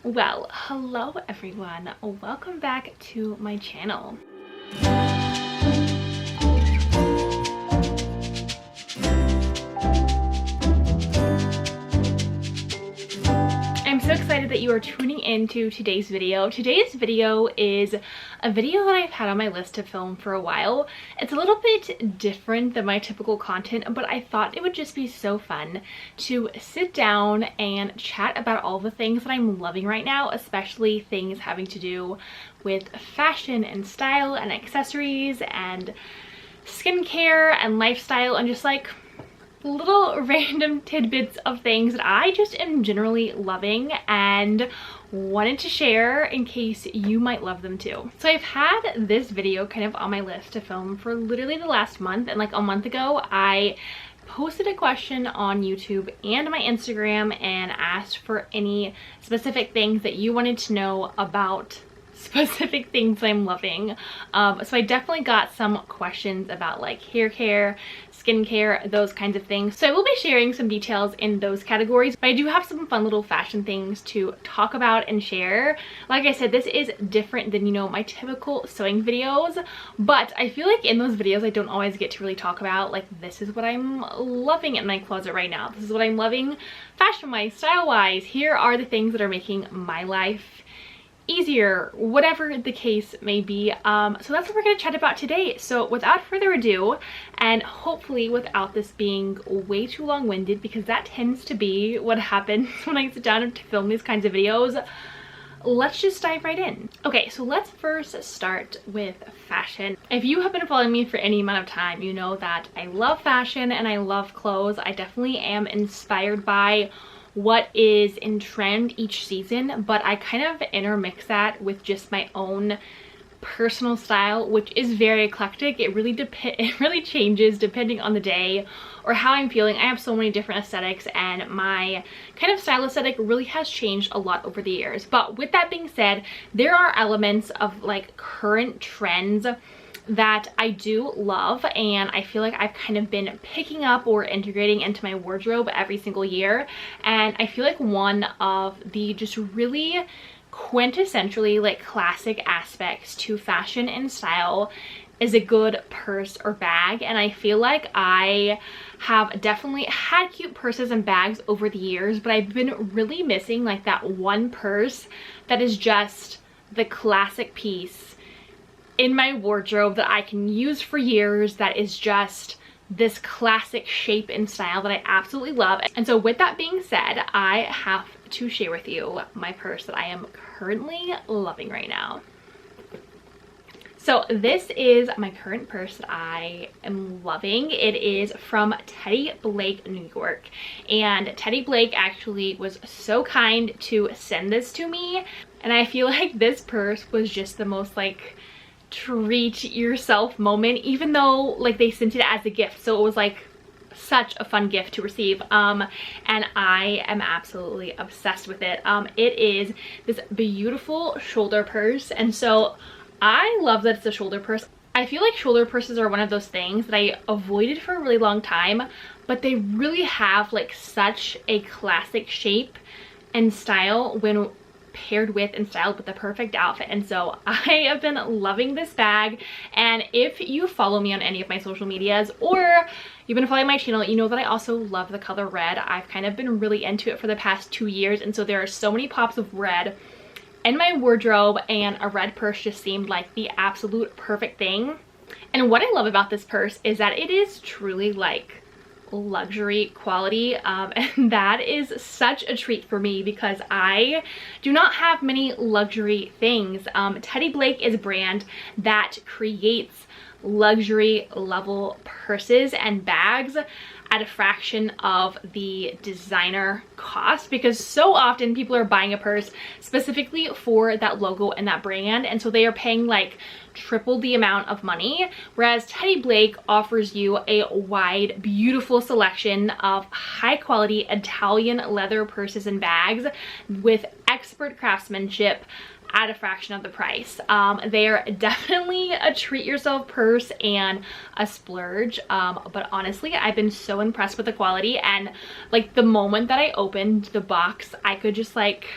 Well, hello everyone. Welcome back to my channel. I'm so excited that you are tuning into today's video. Today's video is a video that I've had on my list to film for a while. It's a little bit different than my typical content, but I thought it would just be so fun to sit down and chat about all the things that I'm loving right now, especially things having to do with fashion and style and accessories and skincare and lifestyle and just like little random tidbits of things that I just am generally loving and wanted to share in case you might love them too. So I've had this video kind of on my list to film for literally the last month, and like a month ago I posted a question on YouTube and my Instagram and asked for any specific things that you wanted to know about specific things I'm loving. So I definitely got some questions about like hair care, skincare, those kinds of things. So I will be sharing some details in those categories, but I do have some fun little fashion things to talk about and share. Like I said, this is different than, you know, my typical sewing videos, but I feel like in those videos I don't always get to really talk about like, this is what I'm loving in my closet right now. This is what I'm loving fashion-wise, style-wise. Here are the things that are making my life easier, whatever the case may be. So that's what we're going to chat about today. So without further ado, and hopefully without this being way too long-winded, because that tends to be what happens when I sit down to film these kinds of videos, let's just dive right in. Okay, so let's first start with fashion. If you have been following me for any amount of time, you know that I love fashion and I love clothes. I definitely am inspired by what is in trend each season, but I kind of intermix that with just my own personal style, which is very eclectic. It really changes depending on the day or how I'm feeling. I have so many different aesthetics, and my kind of style aesthetic really has changed a lot over the years. But with that being said, there are elements of like current trends that I do love, and I feel like I've kind of been picking up or integrating into my wardrobe every single year. And I feel like one of the just really quintessentially like classic aspects to fashion and style is a good purse or bag. And I feel like I have definitely had cute purses and bags over the years, but I've been really missing like that one purse that is just the classic piece in my wardrobe that I can use for years, that is just this classic shape and style that I absolutely love. And so with that being said, I have to share with you my purse that I am currently loving right now. So this is my current purse that I am loving. It is from Teddy Blake, New York. And Teddy Blake actually was so kind to send this to me. And I feel like this purse was just the most like treat yourself moment, even though like they sent it as a gift. So it was like such a fun gift to receive, and I am absolutely obsessed with it. It is this beautiful shoulder purse, and so I love that it's a shoulder purse. I feel like shoulder purses are one of those things that I avoided for a really long time, but they really have like such a classic shape and style when paired with and styled with the perfect outfit. And so I have been loving this bag, and if you follow me on any of my social medias or you've been following my channel, you know that I also love the color red. I've kind of been really into it for the past 2 years, and so there are so many pops of red in my wardrobe, and a red purse just seemed like the absolute perfect thing. And what I love about this purse is that it is truly like luxury quality, and that is such a treat for me because I do not have many luxury things. Teddy Blake is a brand that creates luxury level purses and bags at a fraction of the designer cost, because so often people are buying a purse specifically for that logo and that brand, and so they are paying like triple the amount of money, whereas Teddy Blake offers you a wide, beautiful selection of high quality Italian leather purses and bags with expert craftsmanship at a fraction of the price. They are definitely a treat yourself purse and a splurge, but honestly I've been so impressed with the quality, and like the moment that I opened the box I could just like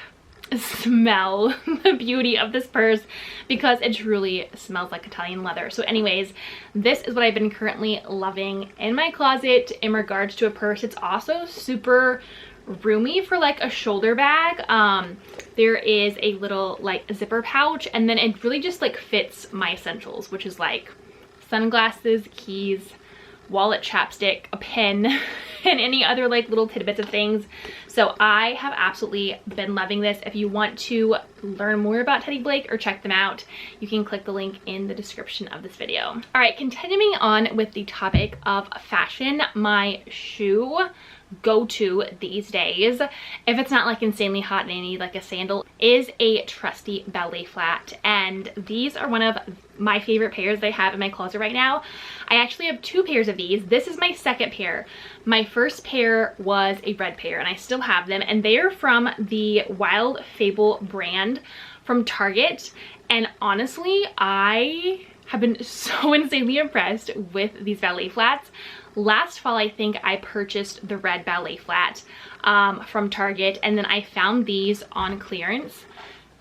smell the beauty of this purse because it truly smells like Italian leather. So anyways, this is what I've been currently loving in my closet in regards to a purse. It's also super roomy for like a shoulder bag. There is a little like zipper pouch, and then it really just like fits my essentials, which is like sunglasses, keys, wallet, chapstick, a pen, and any other like little tidbits of things. So I have absolutely been loving this. If you want to learn more about Teddy Blake or check them out, you can click the link in the description of this video. All right, continuing on with the topic of fashion, my shoe go-to these days, if it's not like insanely hot and I need like a sandal, is a trusty ballet flat. And these are one of my favorite pairs that I have in my closet right now. I actually have two pairs of these. This is my second pair. My first pair was a red pair and I still have them, and they are from the Wild Fable brand from Target. And honestly, I have been so insanely impressed with these ballet flats. Last fall, I think I purchased the red ballet flat from Target, and then I found these on clearance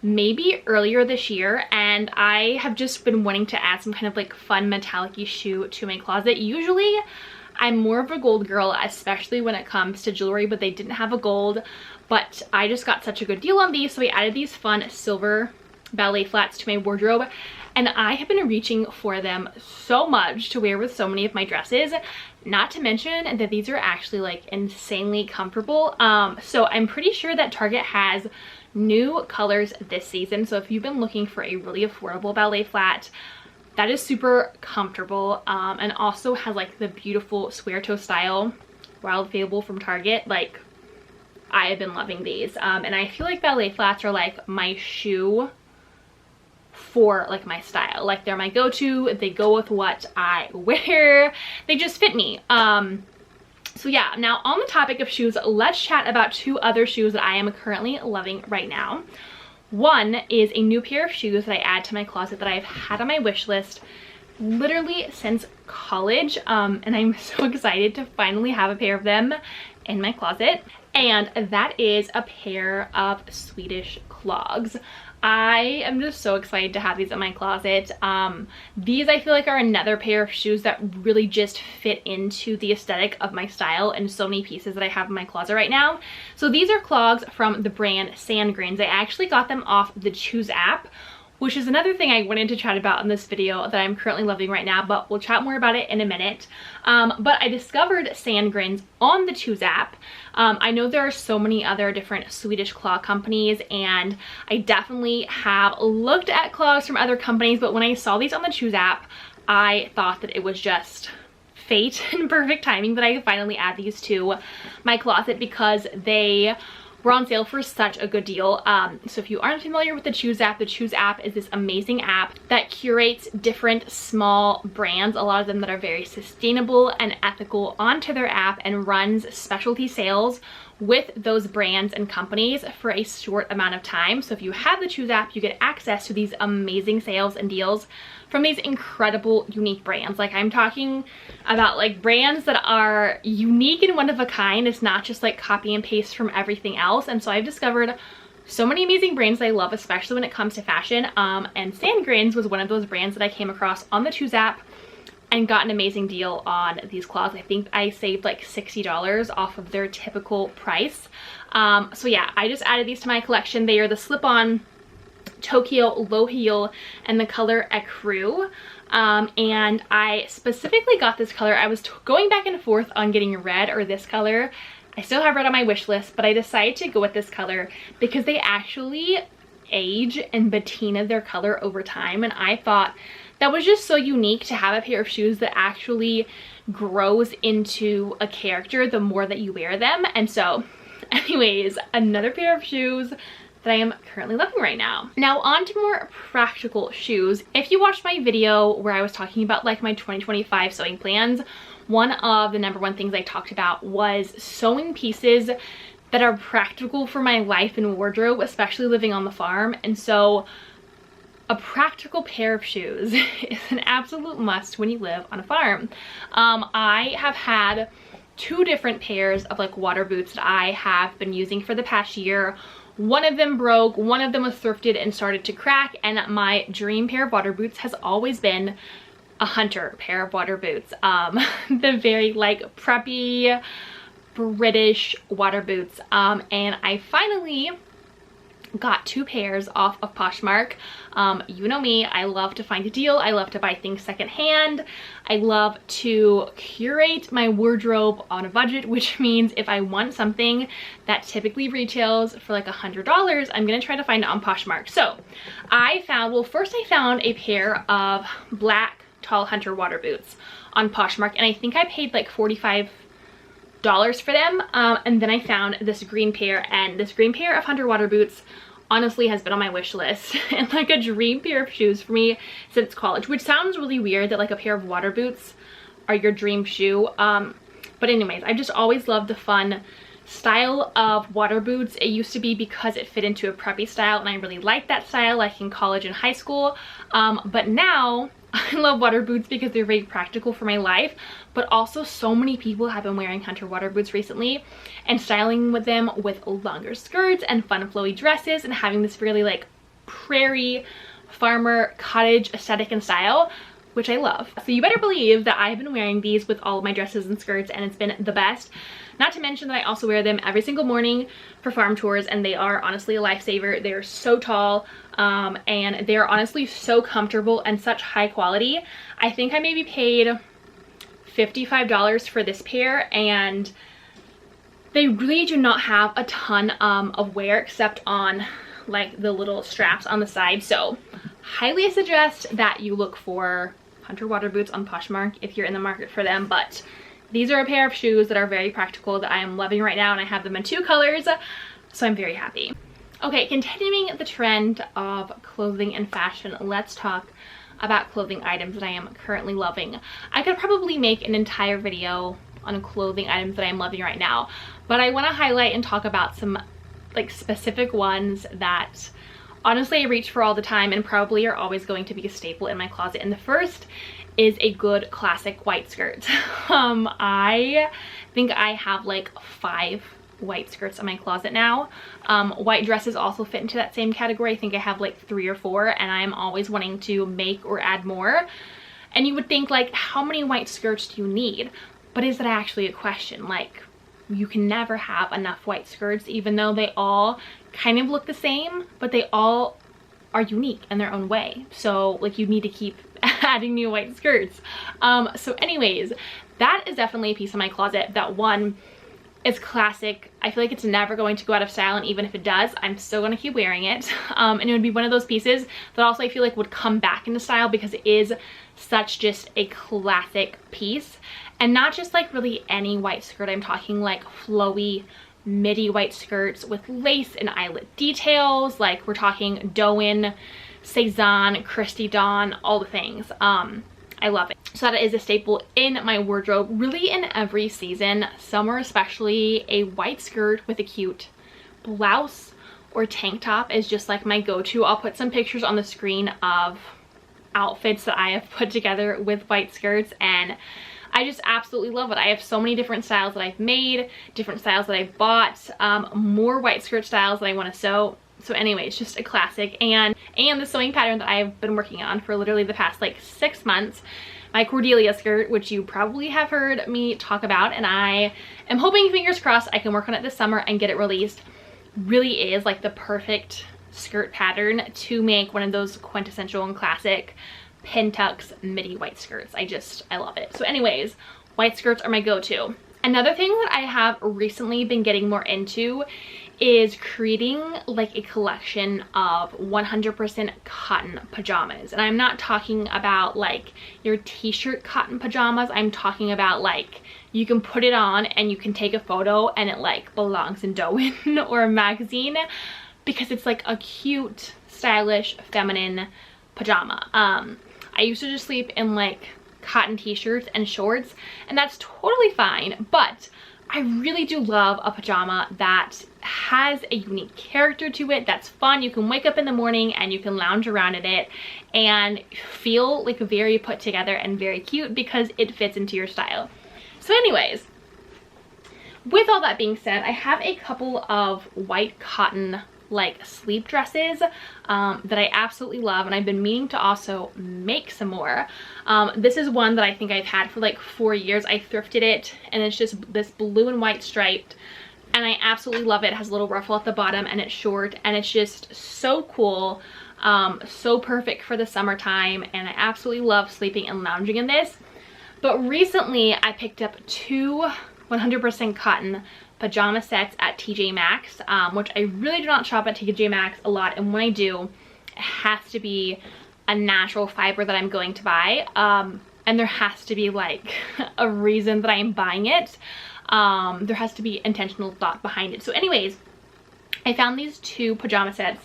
maybe earlier this year, and I have just been wanting to add some kind of like fun metallic-y shoe to my closet. Usually I'm more of a gold girl, especially when it comes to jewelry, but they didn't have a gold, but I just got such a good deal on these, so I added these fun silver ballet flats to my wardrobe. And I have been reaching for them so much to wear with so many of my dresses, not to mention that these are actually like insanely comfortable. So I'm pretty sure that Target has new colors this season. So if you've been looking for a really affordable ballet flat that is super comfortable, and also has like the beautiful square toe style Wild Fable from Target, like I have been loving these. And I feel like ballet flats are like my shoe for like my style. Like they're my go-to, they go with what I wear, they just fit me. So yeah, now on the topic of shoes, let's chat about two other shoes that I am currently loving right now. One is a new pair of shoes that I add to my closet that I've had on my wish list literally since college, and I'm so excited to finally have a pair of them in my closet, and that is a pair of Swedish clogs. I am just so excited to have these in my closet. These I feel like are another pair of shoes that really just fit into the aesthetic of my style and so many pieces that I have in my closet right now. So these are clogs from the brand Sandgrins. I actually got them off the Choose app, which is another thing I wanted to chat about in this video that I'm currently loving right now, but we'll chat more about it in a minute. But I discovered Sandgrins on the Choose app. I know there are so many other different Swedish clog companies, and I definitely have looked at clogs from other companies, but when I saw these on the Choose app, I thought that it was just fate and perfect timing that I could finally add these to my closet because they were on sale for such a good deal. So if you aren't familiar with the Choose app is this amazing app that curates different small brands, a lot of them that are very sustainable and ethical, onto their app and runs specialty sales with those brands and companies for a short amount of time. So if you have the Choose app, you get access to these amazing sales and deals from these incredible, unique brands. Like I'm talking about like brands that are unique and one of a kind. It's not just like copy and paste from everything else. And so I've discovered so many amazing brands that I love, especially when it comes to fashion. And Sandgrins was one of those brands that I came across on the Choose app and got an amazing deal on these clogs. I think I saved like $60 off of their typical price. So yeah, I just added these to my collection. They are the slip-on Tokyo low heel and the color Ecru. And I specifically got this color. I was going back and forth on getting red or this color. I still have red on my wish list, but I decided to go with this color because they actually age and patina their color over time, and I thought that was just so unique to have a pair of shoes that actually grows into a character the more that you wear them. And so anyways, another pair of shoes that I am currently loving right now. Now on to more practical shoes. If you watched my video where I was talking about like my 2025 sewing plans, one of the #1 things I talked about was sewing pieces that are practical for my life and wardrobe, especially living on the farm. And so a practical pair of shoes is an absolute must when you live on a farm. I have had two different pairs of like water boots that I have been using for the past year. One of them broke, one of them was thrifted and started to crack, and my dream pair of water boots has always been a Hunter pair of water boots. The very like preppy British water boots. And I finally got 2 pairs off of Poshmark. You know me, I love to find a deal. I love to buy things secondhand. I love to curate my wardrobe on a budget, which means if I want something that typically retails for like $100, I'm gonna try to find it on Poshmark. So I found, well, first I found a pair of black tall Hunter water boots on Poshmark, and I think I paid like $45 for them. And then I found this green pair, and this green pair of Hunter water boots honestly has been on my wish list and like a dream pair of shoes for me since college, which sounds really weird that like a pair of water boots are your dream shoe. But anyways, I just always loved the fun style of water boots. It used to be because it fit into a preppy style, and I really liked that style like in college and high school. But now I love water boots because they're very practical for my life, but also so many people have been wearing Hunter water boots recently and styling with them with longer skirts and fun flowy dresses and having this really like prairie farmer cottage aesthetic and style, which I love. So you better believe that I've been wearing these with all of my dresses and skirts, and it's been the best. Not to mention that I also wear them every single morning for farm tours, and they are honestly a lifesaver. They're so tall, and they're honestly so comfortable and such high quality. I think I maybe paid $55 for this pair, and they really do not have a ton of wear except on like the little straps on the side. So highly suggest that you look for Hunter water boots on Poshmark if you're in the market for them. But these are a pair of shoes that are very practical that I am loving right now, and I have them in 2 colors, so I'm very happy. Okay, continuing the trend of clothing and fashion, let's talk about clothing items that I am currently loving. I could probably make an entire video on clothing items that I'm loving right now, but I want to highlight and talk about some like specific ones that honestly I reach for all the time and probably are always going to be a staple in my closet. And the first is a good classic white skirt. I think I have like 5 white skirts in my closet now. White dresses also fit into that same category. I think I have like 3 or 4, and I'm always wanting to make or add more. And you would think like, how many white skirts do you need? But is that actually a question? Like, you can never have enough white skirts, even though they all kind of look the same, but they all are unique in their own way. So like, you need to keep adding new white skirts. So anyways, that is definitely a piece of my closet that, one, is classic. I feel like it's never going to go out of style, and even if it does, I'm still going to keep wearing it. And it would be one of those pieces that also I feel like would come back into style because it is such just a classic piece. And not just like really any white skirt, I'm talking like flowy midi white skirts with lace and eyelet details. Like we're talking Doen, Cezanne, Christy Dawn, all the things. I love it. So that is a staple in my wardrobe, really in every season. Summer especially, a white skirt with a cute blouse or tank top is just like my go-to. I'll put some pictures on the screen of outfits that I have put together with white skirts, and I just absolutely love it. I have so many different styles that I've made, different styles that I've bought, more white skirt styles that I want to sew. So anyway, it's just a classic. And the sewing pattern that I've been working on for literally the past like 6 months, my Cordelia skirt, which you probably have heard me talk about, and I am hoping, fingers crossed, I can work on it this summer and get it released, really is like the perfect skirt pattern to make one of those quintessential and classic pin tucks midi white skirts. I love it. So anyways, white skirts are my go-to. Another thing that I have recently been getting more into is creating like a collection of 100% cotton pajamas. And I'm not talking about like your t-shirt cotton pajamas. I'm talking about like you can put it on and you can take a photo and it like belongs in Doen or a magazine because it's like a cute, stylish, feminine pajama. I used to just sleep in like cotton t-shirts and shorts, and that's totally fine, but I really do love a pajama that has a unique character to it, that's fun. You can wake up in the morning and you can lounge around in it and feel like very put together and very cute because it fits into your style. So anyways, with all that being said, I have a couple of white cotton like sleep dresses that I absolutely love, and I've been meaning to also make some more. This is one that I think I've had for like 4 years. I thrifted it, and it's just this blue and white striped, and I absolutely love it. It has a little ruffle at the bottom, and it's short, and it's just so cool. So perfect for the summertime, and I absolutely love sleeping and lounging in this. But recently I picked up 2 100% cotton pajama sets at TJ Maxx, which I really do not shop at TJ Maxx a lot, and when I do, it has to be a natural fiber that I'm going to buy, and there has to be like a reason that I'm buying it. There has to be intentional thought behind it. So anyways, I found these 2 pajama sets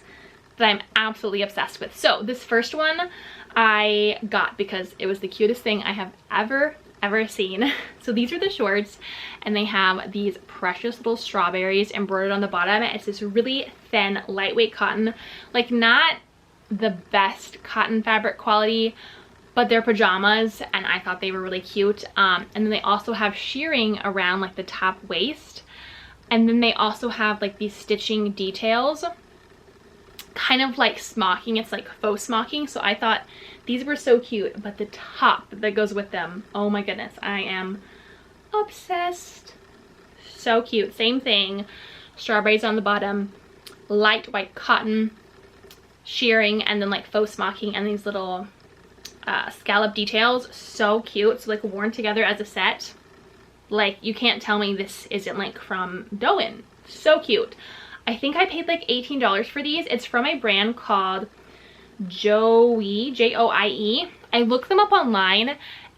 that I'm absolutely obsessed with. So this first one I got because it was the cutest thing I have ever seen. So these are the shorts, and they have these precious little strawberries embroidered on the bottom. It's this really thin, lightweight cotton, like not the best cotton fabric quality, but they're pajamas, and I thought they were really cute. And then they also have shirring around like the top waist, and then they also have like these stitching details, kind of like smocking. It's like faux smocking. So I thought these were so cute, but the top that goes with them, oh my goodness, I am obsessed. So cute. Same thing, strawberries on the bottom, light white cotton, shirring, and then like faux smocking, and these little scallop details. So cute. So like worn together as a set, like you can't tell me this isn't like from Doen. So cute. I think I paid like $18 for these. It's from a brand called Joie, Joie. I looked them up online,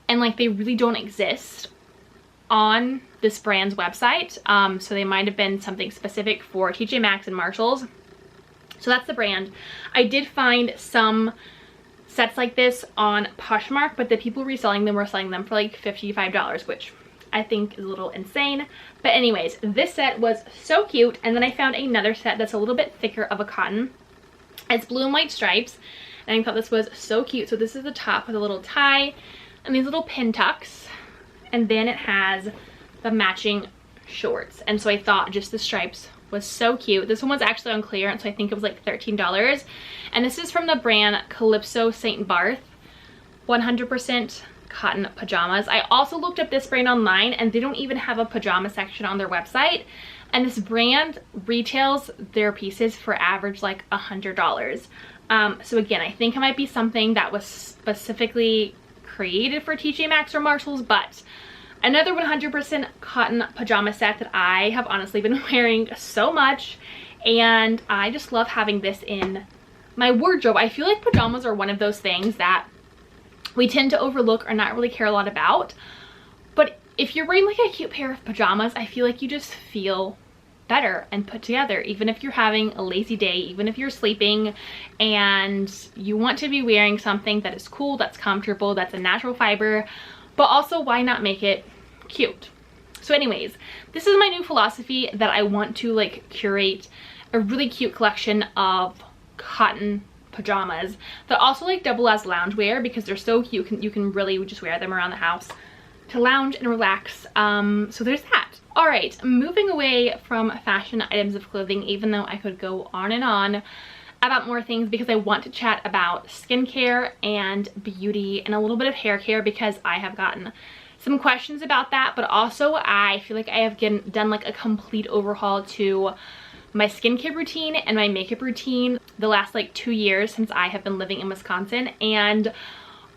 and like they really don't exist on this brand's website. So they might have been something specific for TJ Maxx and Marshalls. So that's the brand. I did find some sets like this on Poshmark, but the people reselling them were selling them for like $55, which I think is a little insane. But anyways, this set was so cute. And then I found another set that's a little bit thicker of a cotton. It's blue and white stripes, and I thought this was so cute. So this is the top with a little tie and these little pin tucks, and then it has the matching shorts. And so I thought just the stripes was so cute. This one was actually on clearance, so I think it was like $13. And this is from the brand Calypso St. Barth, 100% cotton pajamas. I also looked up this brand online, and they don't even have a pajama section on their website. And this brand retails their pieces for average like $100. So again, I think it might be something that was specifically created for TJ Maxx or Marshalls, but another 100% cotton pajama set that I have honestly been wearing so much, and I just love having this in my wardrobe. I feel like pajamas are one of those things that we tend to overlook or not really care a lot about, but if you're wearing like a cute pair of pajamas, I feel like you just feel better and put together, even if you're having a lazy day, even if you're sleeping and you want to be wearing something that is cool, that's comfortable, that's a natural fiber, but also why not make it cute? So anyways, this is my new philosophy, that I want to like curate a really cute collection of cotton pajamas that also like double as loungewear, because they're so cute. You can really just wear them around the house to lounge and relax. So there's that. All right, moving away from fashion items of clothing, even though I could go on and on about more things, because I want to chat about skincare and beauty and a little bit of hair care, because I have gotten some questions about that, but also I feel like I have done like a complete overhaul to my skincare routine and my makeup routine the last like 2 years since I have been living in Wisconsin. And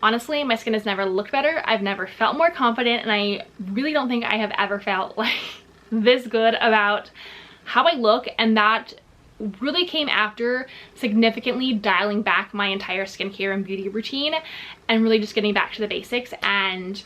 honestly, my skin has never looked better. I've never felt more confident, and I really don't think I have ever felt like this good about how I look. And that really came after significantly dialing back my entire skincare and beauty routine and really just getting back to the basics, and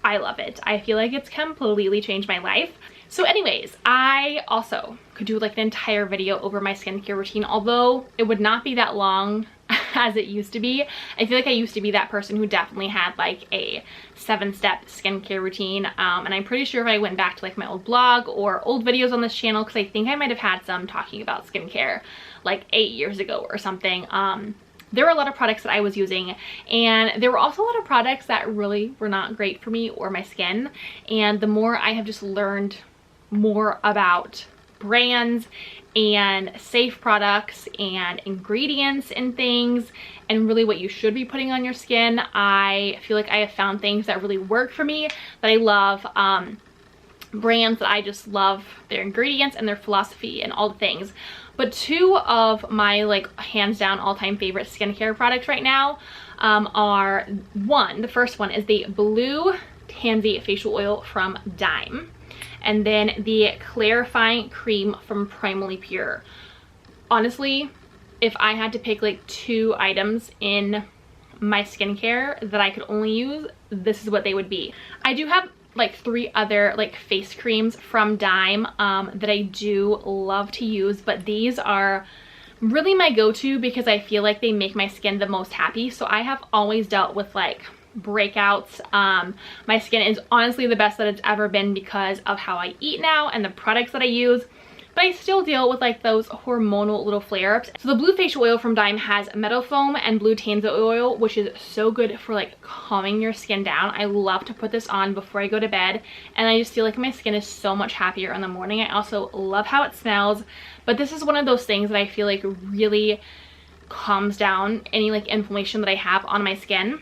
I love it. I feel like it's completely changed my life. So anyways, I also could do like an entire video over my skincare routine, although it would not be that long as it used to be. I feel like I used to be that person who definitely had like a 7-step skincare routine, and I'm pretty sure if I went back to like my old blog or old videos on this channel, because I think I might have had some talking about skincare like 8 years ago or something, there were a lot of products that I was using, and there were also a lot of products that really were not great for me or my skin. And the more I have just learned more about brands and safe products and ingredients and things, and really what you should be putting on your skin. I feel like I have found things that really work for me, that I love, brands that I just love their ingredients and their philosophy and all the things. But two of my like hands down all-time favorite skincare products right now are, the first one is the Blue Tansy facial oil from Dime, and then the clarifying cream from Primally Pure. Honestly, if I had to pick like two items in my skincare that I could only use, this is what they would be. I do have like 3 other like face creams from Dime that I do love to use, but these are really my go-to because I feel like they make my skin the most happy. So I have always dealt with like breakouts. My skin is honestly the best that it's ever been because of how I eat now and the products that I use, but I still deal with like those hormonal little flare-ups. So the Blue facial oil from Dime has meadow foam and blue tansy oil, which is so good for like calming your skin down. I love to put this on before I go to bed, and I just feel like my skin is so much happier in the morning. I also love how it smells, but this is one of those things that I feel like really calms down any like inflammation that I have on my skin.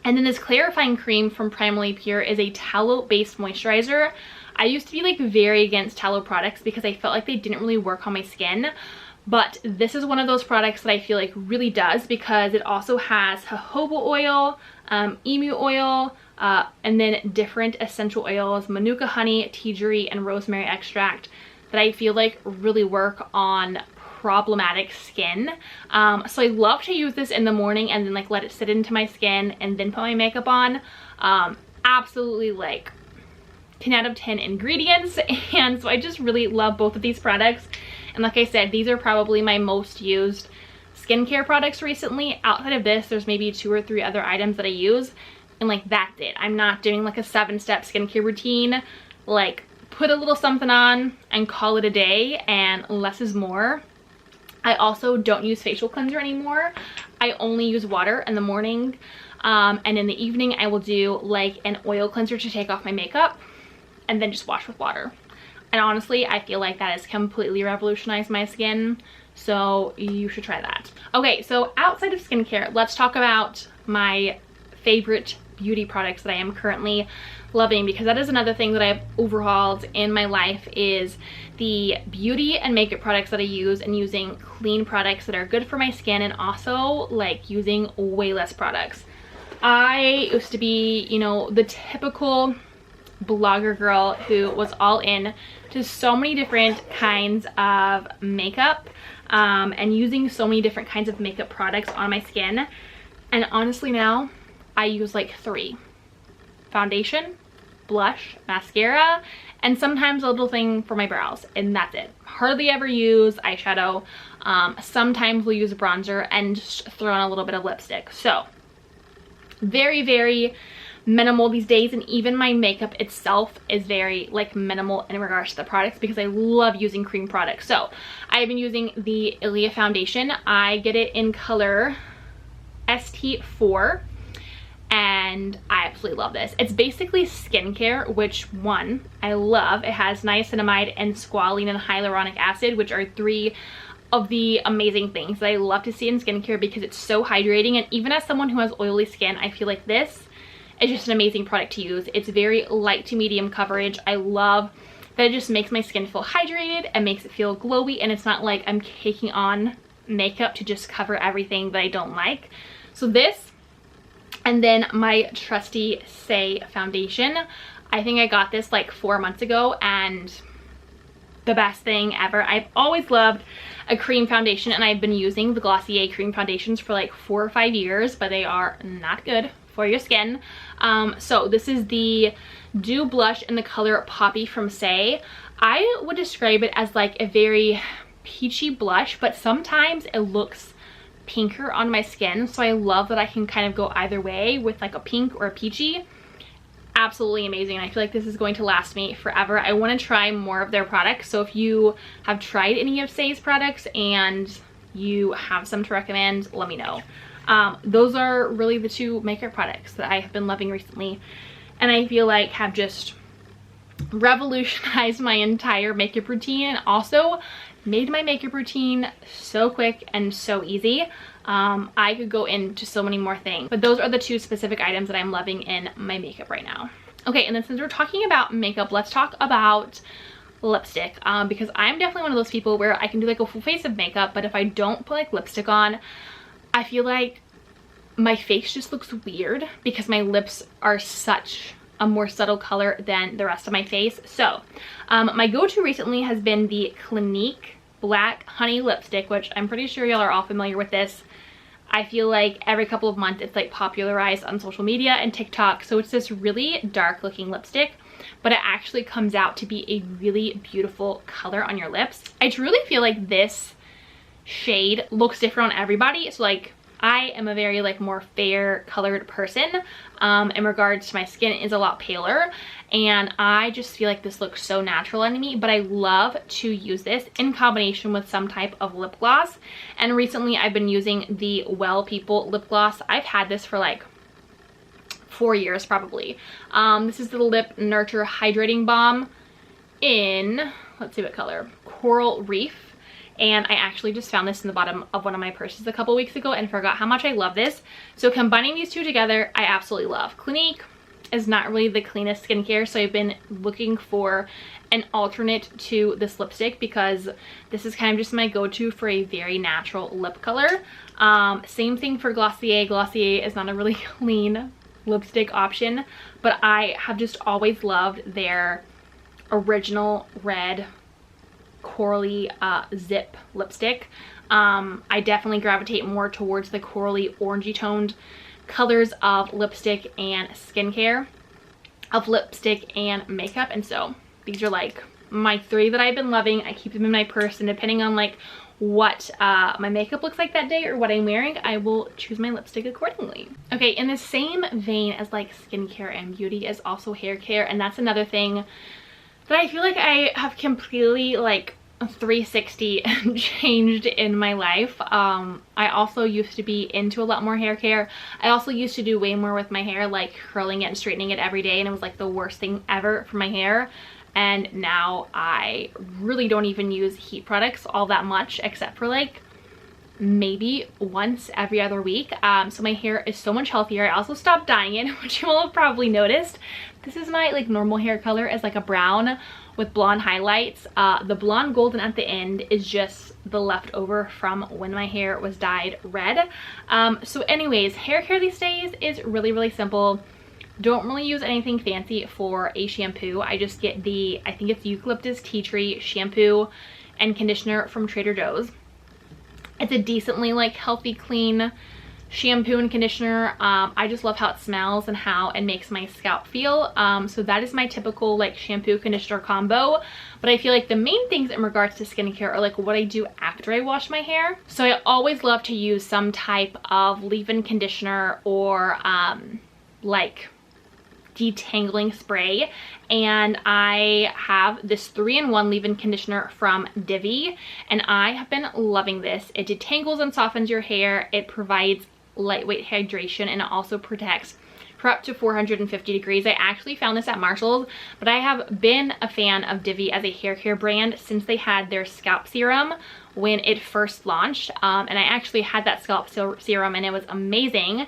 And then this clarifying cream from Primally Pure is a tallow based moisturizer. I used to be like very against tallow products because I felt like they didn't really work on my skin, but this is one of those products that I feel like really does, because it also has jojoba oil, emu oil, and then different essential oils, manuka honey, tea tree, and rosemary extract that I feel like really work on problematic skin. So I love to use this in the morning and then like let it sit into my skin and then put my makeup on. Absolutely like 10 out of 10 ingredients, and so I just really love both of these products. And like I said, these are probably my most used skincare products recently. Outside of this, there's maybe 2 or 3 other items that I use, and like that's it. I'm not doing like a 7-step skincare routine, like put a little something on and call it a day, and less is more. I also don't use facial cleanser anymore. I only use water in the morning, and in the evening I will do like an oil cleanser to take off my makeup, and then just wash with water. And honestly, I feel like that has completely revolutionized my skin, so you should try that. Okay, so outside of skincare, let's talk about my favorite beauty products that I am currently loving, because that is another thing that I've overhauled in my life, is the beauty and makeup products that I use, and using clean products that are good for my skin, and also like using way less products. I used to be, you know, the typical blogger girl who was all in to so many different kinds of makeup, and using so many different kinds of makeup products on my skin. And honestly now I use like 3: foundation, blush, mascara, and sometimes a little thing for my brows, and that's it. Hardly ever use eyeshadow. Sometimes we'll use a bronzer and just throw on a little bit of lipstick. So very, very minimal these days, and even my makeup itself is very like minimal in regards to the products, because I love using cream products. So I've been using the Ilia foundation. I get it in color ST4, and I absolutely love this. It's basically skincare, which one I love. It has niacinamide and squalene and hyaluronic acid, which are 3 of the amazing things that I love to see in skincare, because it's so hydrating. And even as someone who has oily skin, I feel like this is just an amazing product to use. It's very light to medium coverage. I love that it just makes my skin feel hydrated and makes it feel glowy, and it's not like I'm taking on makeup to just cover everything that I don't like. So this, and then my trusty Say foundation. I think I got this like 4 months ago, and the best thing ever. I've always loved a cream foundation, and I've been using the Glossier cream foundations for like 4 or 5 years, but they are not good for your skin. So this is the Dew Blush in the color Poppy from Say. I would describe it as like a very peachy blush, but sometimes it looks pinker on my skin, so I love that I can kind of go either way with like a pink or a peachy. Absolutely amazing. I feel like this is going to last me forever. I want to try more of their products, so if you have tried any of Say's products and you have some to recommend, let me know. Those are really the 2 makeup products that I have been loving recently, and I feel like have just revolutionized my entire makeup routine and also made my makeup routine so quick and so easy. I could go into so many more things, but those are the two specific items that I'm loving in my makeup right now. Okay, and then since we're talking about makeup, let's talk about lipstick, because I'm definitely one of those people where I can do like a full face of makeup, but if I don't put like lipstick on, I feel like my face just looks weird because my lips are such a more subtle color than the rest of my face. So my go-to recently has been the Clinique Black Honey Lipstick, which I'm pretty sure y'all are all familiar with this. I feel like every couple of months it's like popularized on social media and TikTok. So it's this really dark looking lipstick, but it actually comes out to be a really beautiful color on your lips. I truly feel like this shade looks different on everybody. So like I am a very like more fair colored person in regards to my skin is a lot paler, and I just feel like this looks so natural on me, but I love to use this in combination with some type of lip gloss. And recently I've been using the Well People lip gloss. I've had this for like 4 years probably. This is the Lip Nurture Hydrating Balm in, let's see what color, Coral Reef. And I actually just found this in the bottom of one of my purses a couple weeks ago and forgot how much I love this. So combining these two together, I absolutely love. Clinique is not really the cleanest skincare, so I've been looking for an alternate to this lipstick because this is kind of just my go-to for a very natural lip color. Same thing for Glossier. Glossier is not a really clean lipstick option, but I have just always loved their original red corally zip lipstick. I definitely gravitate more towards the corally orangey toned colors of lipstick and skincare, of lipstick and makeup, and so these are like my three that I've been loving. I keep them in my purse, and depending on like what my makeup looks like that day or what I'm wearing, I will choose my lipstick accordingly. Okay, in the same vein as like skincare and beauty is also hair care, and that's another thing that I feel like I have completely like 360 changed in my life. I also used to be into a lot more hair care. I also used to do way more with my hair, like curling it and straightening it every day, and it was like the worst thing ever for my hair. And now I really don't even use heat products all that much, except for like maybe once every other week. So my hair is so much healthier. I also stopped dyeing it, which you will have probably noticed. This is my like normal hair color, is like a brown with blonde highlights. The blonde golden at the end is just the leftover from when my hair was dyed red. So anyways, hair care these days is really simple. Don't really use anything fancy for a shampoo. I just get the, I think it's eucalyptus tea tree shampoo and conditioner from Trader Joe's. It's a decently like healthy, clean shampoo and conditioner. I just love how it smells and how it makes my scalp feel. So that is my typical like shampoo conditioner combo. But I feel like the main things in regards to skincare are like what I do after I wash my hair. So I always love to use some type of leave-in conditioner or like detangling spray, and I have this 3-in-1 leave-in conditioner from Divi, and I have been loving this. It detangles and softens your hair, it provides lightweight hydration, and it also protects for up to 450 degrees. I actually found this at Marshall's, but I have been a fan of Divi as a hair care brand since they had their scalp serum when it first launched, and I actually had that scalp serum and it was amazing.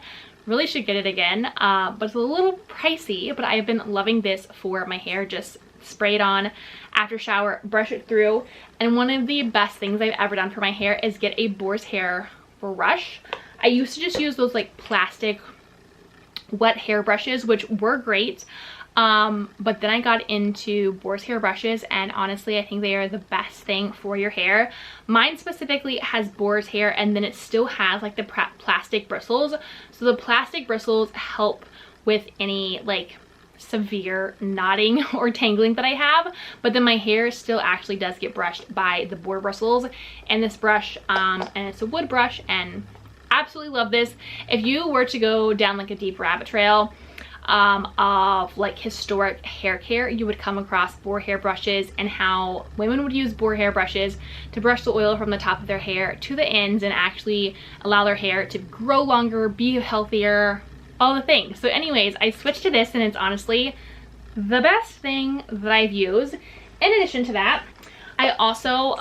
Really should get it again, but it's a little pricey, but I've been loving this for my hair. Just spray it on after shower, brush it through, and one of the best things I've ever done for my hair is get a boar's hair brush. I used to just use those like plastic wet hair brushes, which were great, but then I got into boar's hair brushes, and honestly I think they are the best thing for your hair. Mine specifically has boar's hair, and then it still has like the plastic bristles, so the plastic bristles help with any like severe knotting or tangling that I have, but then my hair still actually does get brushed by the boar bristles. And this brush, and it's a wood brush, and absolutely love this. If you were to go down like a deep rabbit trail of like historic hair care, you would come across boar hair brushes and how women would use boar hair brushes to brush the oil from the top of their hair to the ends and actually allow their hair to grow longer, be healthier, all the things. So anyways, I switched to this, and it's honestly the best thing that I've used. In addition to that, I also,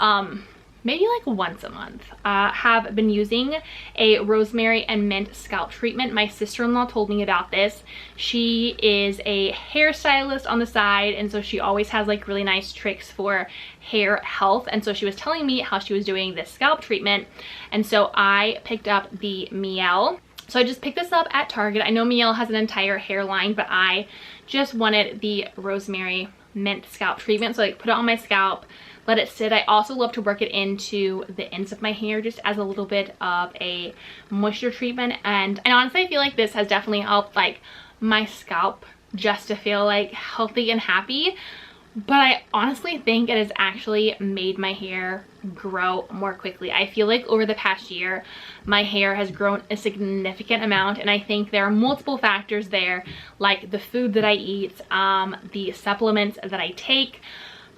maybe like once a month, have been using a rosemary and mint scalp treatment. My sister-in-law told me about this. She is a hairstylist on the side, and so she always has like really nice tricks for hair health, and so she was telling me how she was doing this scalp treatment, and so I picked up the Mielle. So I just picked this up at Target. I know Mielle has an entire hair line, but I just wanted the rosemary mint scalp treatment, so I put it on my scalp, let it sit. I also love to work it into the ends of my hair just as a little bit of a moisture treatment, and honestly I feel like this has definitely helped like my scalp just to feel like healthy and happy. But I honestly think it has actually made my hair grow more quickly. I feel like over the past year, my hair has grown a significant amount, and I think there are multiple factors there, like the food that I eat, the supplements that I take,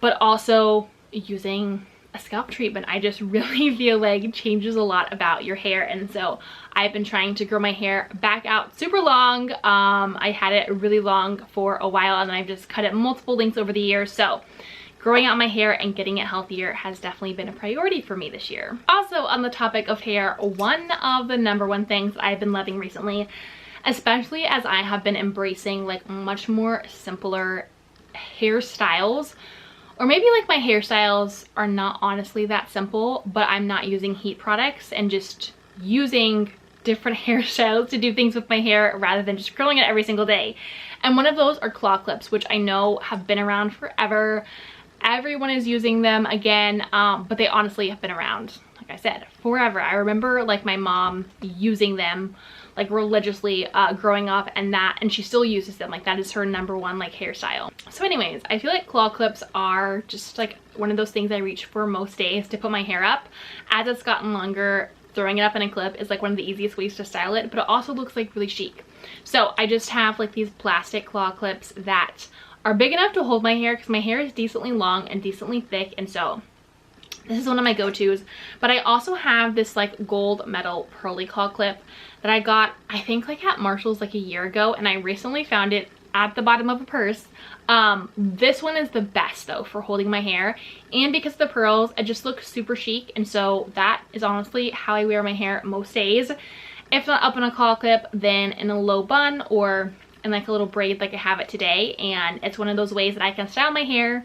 but also using a scalp treatment. I just really feel like it changes a lot about your hair, and so I've been trying to grow my hair back out super long. I had it really long for a while, and I've just cut it multiple lengths over the years, so growing out my hair and getting it healthier has definitely been a priority for me this year. Also, on the topic of hair, one of the #1 things I've been loving recently, especially as I have been embracing like much more simpler hairstyles, or maybe like my hairstyles are not honestly that simple, but I'm not using heat products and just using different hairstyles to do things with my hair rather than just curling it every single day. And one of those are claw clips, which I know have been around forever. Everyone is using them again, but they honestly have been around, like I said, forever. I remember like my mom using them like religiously growing up, and she still uses them. Like that is her #1 like hairstyle. So anyways, I feel like claw clips are just like one of those things I reach for most days to put my hair up. As it's gotten longer, throwing it up in a clip is like one of the easiest ways to style it, but it also looks like really chic. So I just have like these plastic claw clips that are big enough to hold my hair, because my hair is decently long and decently thick, and so this is one of my go-tos. But I also have this like gold metal pearly claw clip that I got, I think like at Marshall's like a year ago, and I recently found it at the bottom of a purse. This one is the best though for holding my hair, and because of the pearls, it just looks super chic, and so that is honestly how I wear my hair most days. If not up in a claw clip, then in a low bun or in like a little braid like I have it today, and it's one of those ways that I can style my hair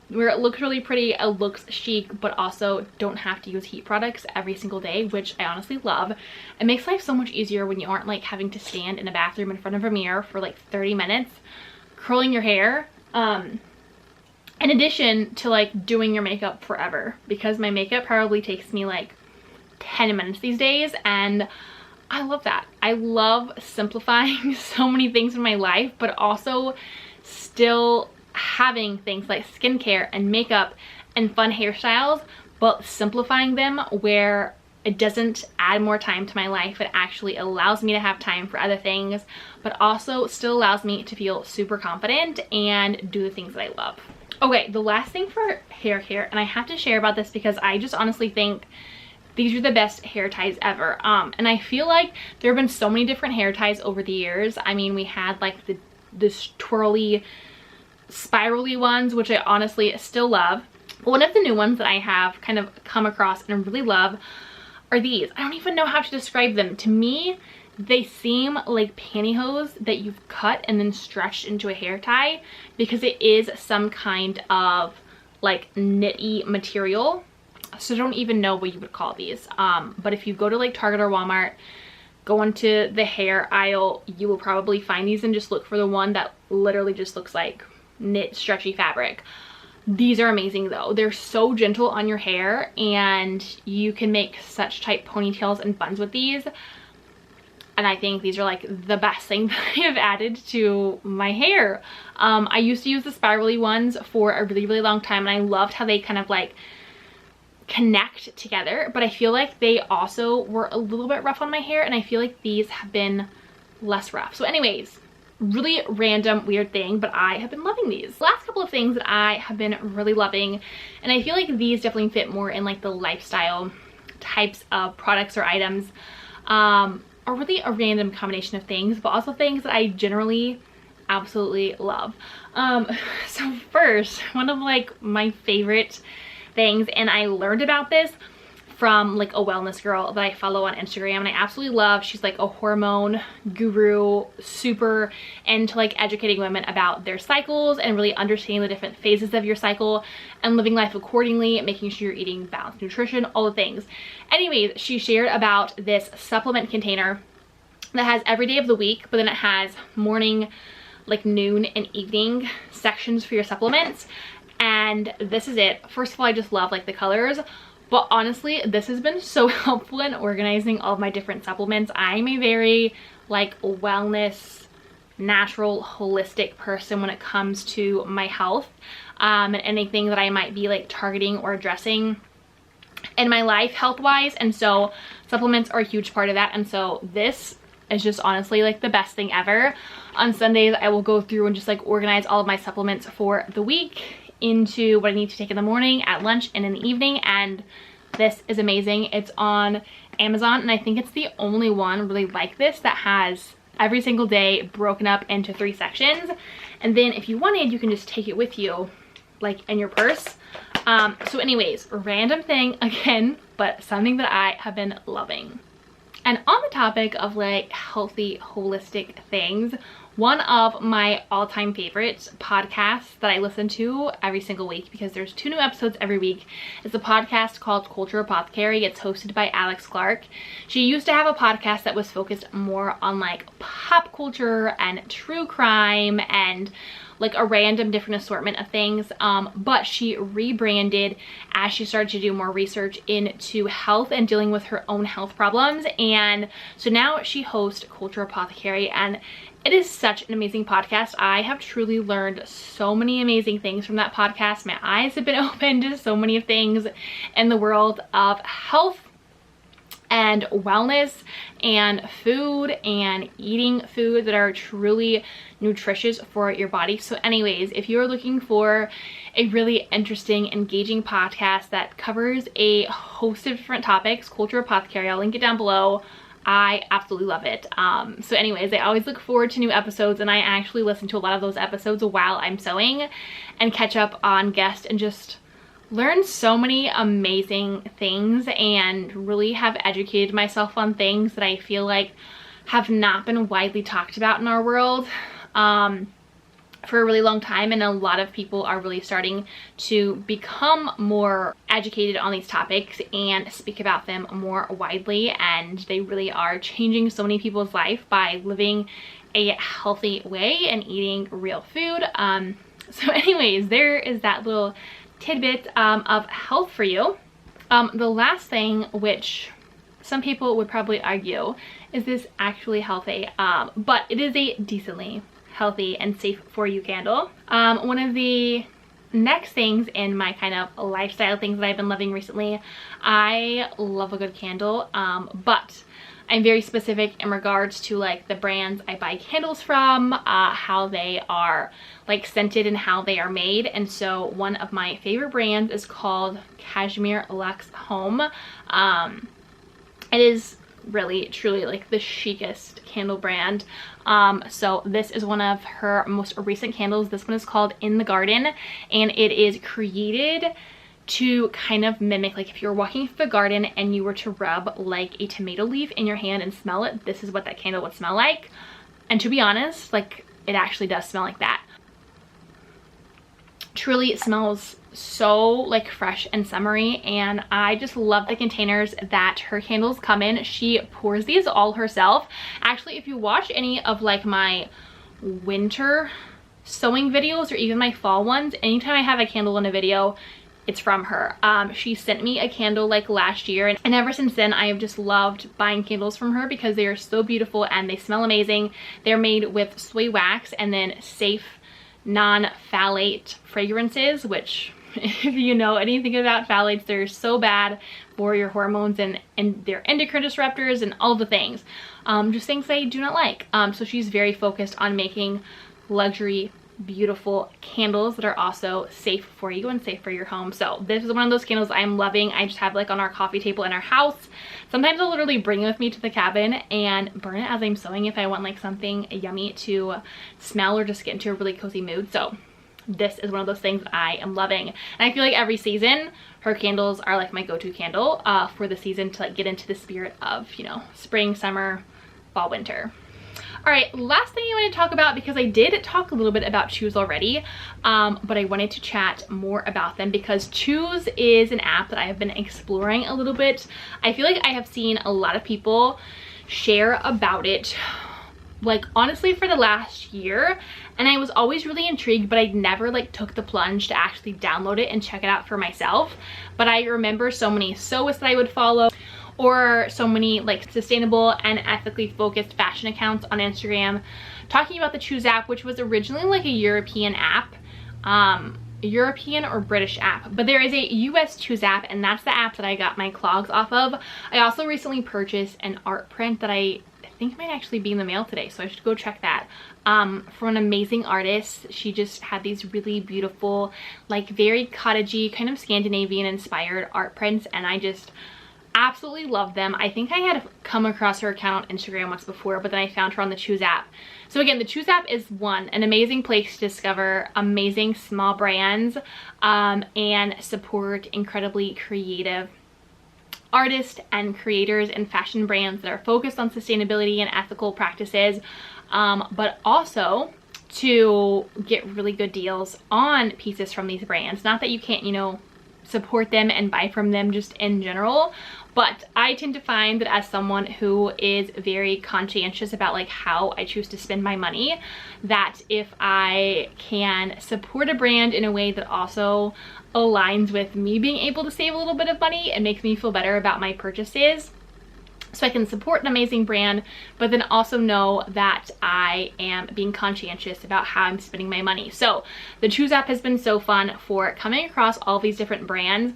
where it looks really pretty, it looks chic, but also don't have to use heat products every single day, which I honestly love. It makes life so much easier when you aren't like having to stand in a bathroom in front of a mirror for like 30 minutes curling your hair, in addition to like doing your makeup forever, because my makeup probably takes me like 10 minutes these days, and I love that. I love simplifying so many things in my life, but also still having things like skincare and makeup and fun hairstyles, but simplifying them where it doesn't add more time to my life. It actually allows me to have time for other things, but also still allows me to feel super confident and do the things that I love. Okay, the last thing for hair care, and I have to share about this because I just honestly think these are the best hair ties ever. And I feel like there have been so many different hair ties over the years. I mean, we had like this twirly, spirally ones, which I honestly still love. One of the new ones that I have kind of come across and really love are these. I don't even know how to describe them. To me, they seem like pantyhose that you've cut and then stretched into a hair tie, because it is some kind of like knit-y material. So I don't even know what you would call these. But if you go to like Target or Walmart, go into the hair aisle, you will probably find these, and just look for the one that literally just looks like knit stretchy fabric. These are amazing though. They're so gentle on your hair, and you can make such tight ponytails and buns with these. And I think these are like the best thing that I have added to my hair. I used to use the spirally ones for a really, really long time, and I loved how they kind of like connect together, but I feel like they also were a little bit rough on my hair, and I feel like these have been less rough. So anyways, really random weird thing, but I have been loving these. Last couple of things that I have been really loving, and I feel like these definitely fit more in like the lifestyle types of products or items, are really a random combination of things, but also things that I generally absolutely love. So first, one of like my favorite things, and I learned about this from like a wellness girl that I follow on Instagram and I absolutely love. She's like a hormone guru, super into like educating women about their cycles and really understanding the different phases of your cycle and living life accordingly, making sure you're eating balanced nutrition, all the things. Anyways, she shared about this supplement container that has every day of the week, but then it has morning, like noon and evening sections for your supplements. And this is it. First of all, I just love like the colors. But honestly, this has been so helpful in organizing all of my different supplements. I'm a very like wellness, natural, holistic person when it comes to my health and anything that I might be like targeting or addressing in my life health-wise. And so supplements are a huge part of that. And so this is just honestly like the best thing ever. On Sundays, I will go through and just like organize all of my supplements for the week into what I need to take in the morning, at lunch, and in the evening. And this is amazing. It's on Amazon, and I think it's the only one really like this that has every single day broken up into 3 sections. And then if you wanted, you can just take it with you like in your purse. So anyways, random thing again, but something that I have been loving. And on the topic of like healthy, holistic things, one of my all-time favorites podcasts that I listen to every single week, because there's 2 new episodes every week, is a podcast called Culture Apothecary. It's hosted by Alex Clark. She used to have a podcast that was focused more on like pop culture and true crime and like a random different assortment of things, but she rebranded as she started to do more research into health and dealing with her own health problems. And so now she hosts Culture Apothecary, and it is such an amazing podcast. I have truly learned so many amazing things from that podcast. My eyes have been opened to so many things in the world of health and wellness and food and eating food that are truly nutritious for your body. So anyways, if you're looking for a really interesting, engaging podcast that covers a host of different topics, Culture Apothecary, I'll link it down below. I absolutely love it. So anyways, I always look forward to new episodes, and I actually listen to a lot of those episodes while I'm sewing and catch up on guests and just learn so many amazing things and really have educated myself on things that I feel like have not been widely talked about in our world for a really long time. And a lot of people are really starting to become more educated on these topics and speak about them more widely, and they really are changing so many people's life by living a healthy way and eating real food. So anyways, there is that little tidbit of health for you. The last thing, which some people would probably argue, is this actually healthy? But it is a decently healthy and safe for you candle. One of the next things in my kind of lifestyle things that I've been loving recently, I love a good candle, but I'm very specific in regards to like the brands I buy candles from, how they are like scented and how they are made. And so one of my favorite brands is called Cashmere Luxe Home. It is really truly like the chicest candle brand. So this is one of her most recent candles. This one is called In the Garden, and it is created to kind of mimic, like if you're walking through the garden and you were to rub like a tomato leaf in your hand and smell it, this is what that candle would smell like. And to be honest, like it actually does smell like that. Truly, it smells so like fresh and summery, and I just love the containers that her candles come in. She pours these all herself. Actually, if you watch any of like my winter sewing videos or even my fall ones, anytime I have a candle in a video, it's from her. She sent me a candle like last year, and ever since then I have just loved buying candles from her because they are so beautiful and they smell amazing. They're made with soy wax and then safe non-phthalate fragrances, which if you know anything about phthalates, they're so bad for your hormones and they're endocrine disruptors and all the things. Just things I do not like. So she's very focused on making luxury beautiful candles that are also safe for you and safe for your home. So this is one of those candles I'm loving. I just have like on our coffee table in our house. Sometimes I'll literally bring it with me to the cabin and burn it as I'm sewing if I want like something yummy to smell or just get into a really cozy mood. So this is one of those things I am loving. And I feel like every season her candles are like my go-to candle for the season to like get into the spirit of, you know, spring, summer, fall, winter. All right, last thing I want to talk about, because I did talk a little bit about Choose already, but I wanted to chat more about them because Choose is an app that I have been exploring a little bit. I feel like I have seen a lot of people share about it, like honestly for the last year, and I was always really intrigued, but I never like took the plunge to actually download it and check it out for myself. But I remember so many sewists that I would follow, or so many like sustainable and ethically focused fashion accounts on Instagram talking about the Choose app, which was originally like a European app, European or British app, but there is a US Choose app, and that's the app that I got my clogs off of. I also recently purchased an art print that I think might actually be in the mail today, so I should go check that, from an amazing artist. She just had these really beautiful, like very cottagey, kind of Scandinavian inspired art prints, and I just absolutely love them. I think I had come across her account on Instagram once before, but then I found her on the Choose app. So again, the Choose app is an amazing place to discover amazing small brands and support incredibly creative artists and creators and fashion brands that are focused on sustainability and ethical practices, but also to get really good deals on pieces from these brands. Not that you can't, you know, support them and buy from them just in general, but I tend to find that as someone who is very conscientious about like how I choose to spend my money, that if I can support a brand in a way that also aligns with me being able to save a little bit of money, it makes me feel better about my purchases. So I can support an amazing brand, but then also know that I am being conscientious about how I'm spending my money. So the Choose app has been so fun for coming across all these different brands.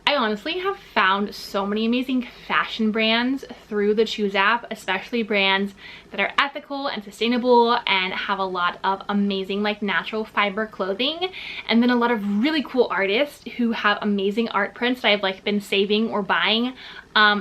I honestly have found so many amazing fashion brands through the Choose app, especially brands that are ethical and sustainable and have a lot of amazing like natural fiber clothing, and then a lot of really cool artists who have amazing art prints that I've like been saving or buying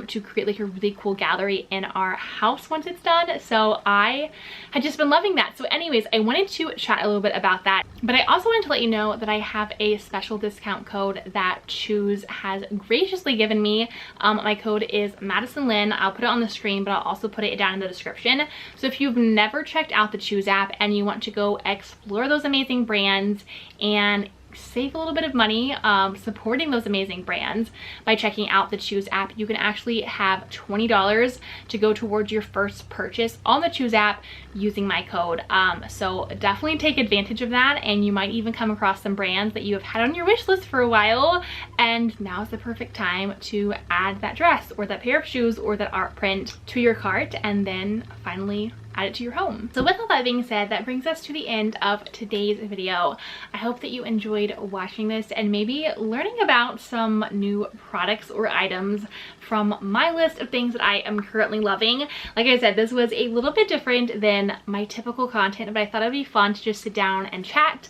to create like a really cool gallery in our house once it's done. So I had just been loving that. So anyways, I wanted to chat a little bit about that, but I also wanted to let you know that I have a special discount code that Choose has graciously given me. My code is MADISONLYNN. I'll put it on the screen, but I'll also put it down in the description. So if you've never checked out the Choose app and you want to go explore those amazing brands and save a little bit of money supporting those amazing brands by checking out the Choose app, you can actually have $20 to go towards your first purchase on the Choose app using my code. So definitely take advantage of that, and you might even come across some brands that you have had on your wish list for a while, and now is the perfect time to add that dress or that pair of shoes or that art print to your cart, and then finally add it to your home. So with all that being said, that brings us to the end of today's video. I hope that you enjoyed watching this and maybe learning about some new products or items from my list of things that I am currently loving. Like I said, this was a little bit different than my typical content, but I thought it'd be fun to just sit down and chat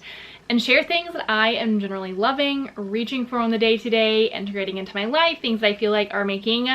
and share things that I am generally loving, reaching for on the day-to-day, integrating into my life, things that I feel like are making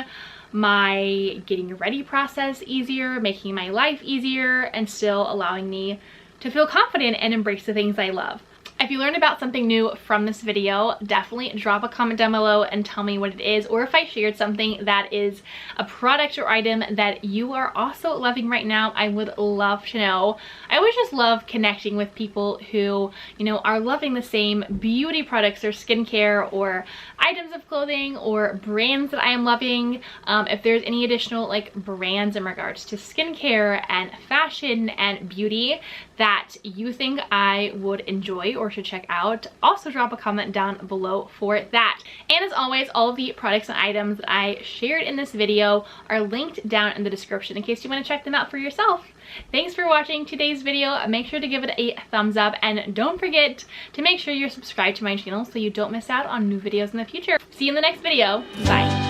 my getting ready process easier, making my life easier, and still allowing me to feel confident and embrace the things I love. If you learned about something new from this video, definitely drop a comment down below and tell me what it is, or if I shared something that is a product or item that you are also loving right now, I would love to know. I always just love connecting with people who, you know, are loving the same beauty products or skincare or items of clothing or brands that I am loving. If there's any additional like brands in regards to skincare and fashion and beauty that you think I would enjoy or should check out, also drop a comment down below for that. And as always, all of the products and items that I shared in this video are linked down in the description in case you want to check them out for yourself. Thanks for watching today's video. Make sure to give it a thumbs up, and don't forget to make sure you're subscribed to my channel so you don't miss out on new videos in the future. See you in the next video. Bye.